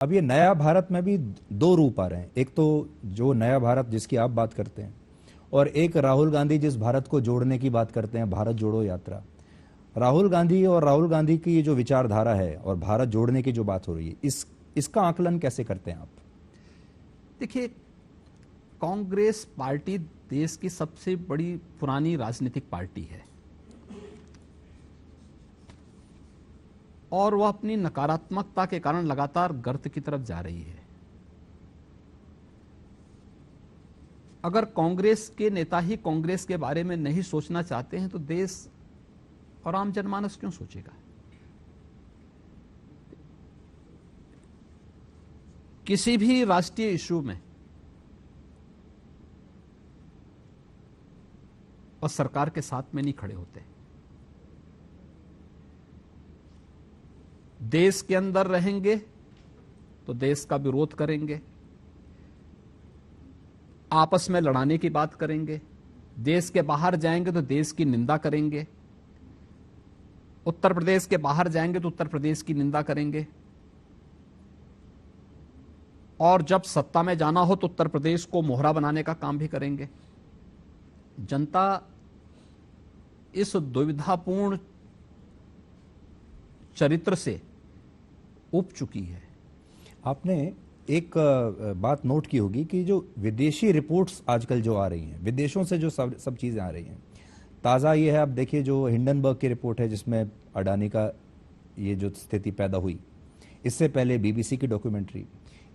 अब ये नया भारत में भी दो रूप आ रहे हैं। एक तो जो नया भारत जिसकी आप बात करते हैं, और एक राहुल गांधी जिस भारत को जोड़ने की बात करते हैं, भारत जोड़ो यात्रा। राहुल गांधी और राहुल गांधी की ये जो विचारधारा है और भारत जोड़ने की जो बात हो रही है, इसका आकलन कैसे करते हैं आप? देखिए, कांग्रेस पार्टी देश की सबसे बड़ी पुरानी राजनीतिक पार्टी है और वह अपनी नकारात्मकता के कारण लगातार गर्त की तरफ जा रही है। अगर कांग्रेस के नेता ही कांग्रेस के बारे में नहीं सोचना चाहते हैं तो देश और आम जनमानस क्यों सोचेगा? किसी भी राष्ट्रीय इशू में और सरकार के साथ में नहीं खड़े होते। देश के अंदर रहेंगे तो देश का विरोध करेंगे, आपस में लड़ाने की बात करेंगे। देश के बाहर जाएंगे तो देश की निंदा करेंगे। उत्तर प्रदेश के बाहर जाएंगे तो उत्तर प्रदेश की निंदा करेंगे। और जब सत्ता में जाना हो तो उत्तर प्रदेश को मोहरा बनाने का काम भी करेंगे। जनता इस दुविधापूर्ण चरित्र से उब चुकी है। आपने एक बात नोट की होगी कि जो विदेशी रिपोर्ट्स आजकल जो आ रही हैं, विदेशों से जो सब चीजें आ रही हैं, ताज़ा ये है, आप देखिए जो हिंडनबर्ग की रिपोर्ट है जिसमें अडानी का ये जो स्थिति पैदा हुई, इससे पहले बीबीसी की डॉक्यूमेंट्री,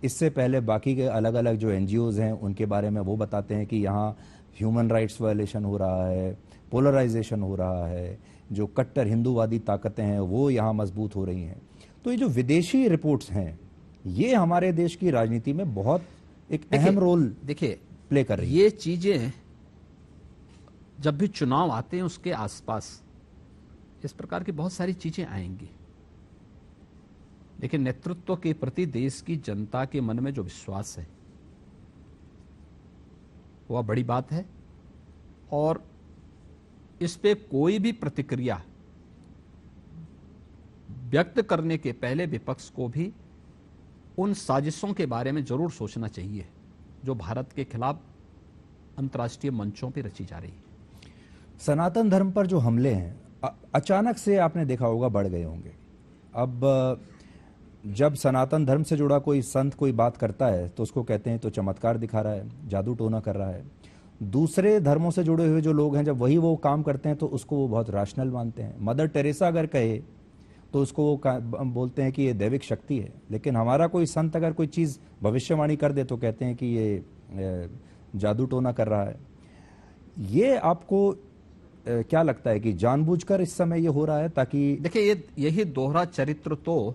इससे पहले बाकी के अलग अलग जो एनजीओज हैं उनके बारे में वो बताते हैं कि यहाँ ह्यूमन राइट्स वायलेशन हो रहा है, पोलराइजेशन हो रहा है, जो कट्टर हिंदूवादी ताकतें हैं वो यहाँ मजबूत हो रही हैं। तो ये जो विदेशी रिपोर्ट्स हैं ये हमारे देश की राजनीति में बहुत एक अहम रोल देखिए प्ले कर रही है। ये चीजें जब भी चुनाव आते हैं उसके आसपास इस प्रकार की बहुत सारी चीजें आएंगी, लेकिन नेतृत्व के प्रति देश की जनता के मन में जो विश्वास है वह बड़ी बात है। और इस पे कोई भी प्रतिक्रिया व्यक्त करने के पहले विपक्ष को भी उन साजिशों के बारे में जरूर सोचना चाहिए जो भारत के खिलाफ अंतर्राष्ट्रीय मंचों पर रची जा रही है। सनातन धर्म पर जो हमले हैं अचानक से आपने देखा होगा बढ़ गए होंगे। अब जब सनातन धर्म से जुड़ा कोई संत कोई बात करता है तो उसको कहते हैं तो चमत्कार दिखा रहा है, जादू टोना कर रहा है। दूसरे धर्मों से जुड़े हुए जो लोग हैं जब वही वो काम करते हैं तो उसको वो बहुत रैशनल मानते हैं। मदर टेरेसा अगर कहे तो उसको वो बोलते हैं कि ये दैविक शक्ति है। लेकिन हमारा कोई संत अगर कोई चीज़ भविष्यवाणी कर दे तो कहते हैं कि ये जादू टोना कर रहा है। ये आपको क्या लगता है कि जानबूझकर इस समय ये हो रहा है ताकि? देखिए, यही दोहरा चरित्र तो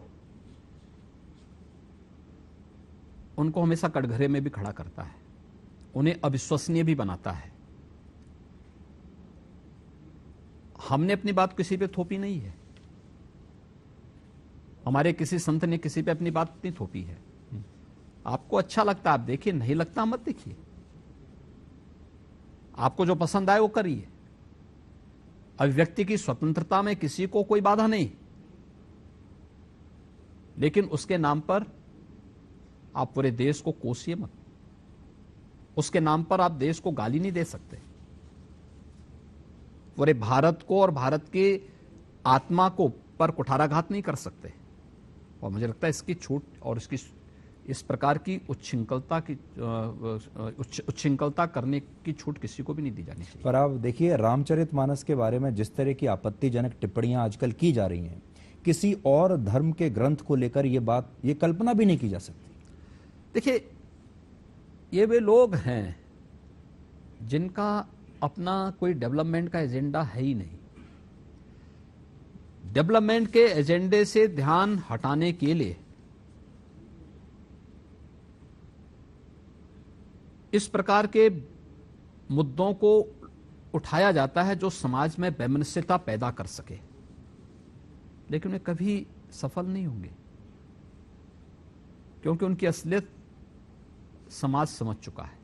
उनको हमेशा कटघरे में भी खड़ा करता है, उन्हें अविश्वसनीय भी बनाता है। हमने अपनी बात किसी पे थोपी नहीं है, हमारे किसी संत ने किसी पे अपनी बात नहीं थोपी है। आपको अच्छा लगता आप देखिए, नहीं लगता मत देखिए। आपको जो पसंद आए वो करिए। अभिव्यक्ति की स्वतंत्रता में किसी को कोई बाधा नहीं, लेकिन उसके नाम पर आप पूरे देश को कोसिए मत। उसके नाम पर आप देश को गाली नहीं दे सकते। पूरे भारत को और भारत की आत्मा को पर कुठाराघात नहीं कर सकते। और मुझे लगता है इसकी छूट और इसकी इस प्रकार की उच्छृंखलता करने की छूट किसी को भी नहीं दी जानी चाहिए। पर आप देखिए रामचरितमानस के बारे में जिस तरह की आपत्तिजनक टिप्पणियां आजकल की जा रही हैं, किसी और धर्म के ग्रंथ को लेकर ये कल्पना भी नहीं की जा सकती। देखिए, ये वे लोग हैं जिनका अपना कोई डेवलपमेंट का एजेंडा है ही नहीं। डेवलपमेंट के एजेंडे से ध्यान हटाने के लिए इस प्रकार के मुद्दों को उठाया जाता है जो समाज में वैमनस्यता पैदा कर सके, लेकिन वे कभी सफल नहीं होंगे क्योंकि उनकी असलियत समाज समझ चुका है।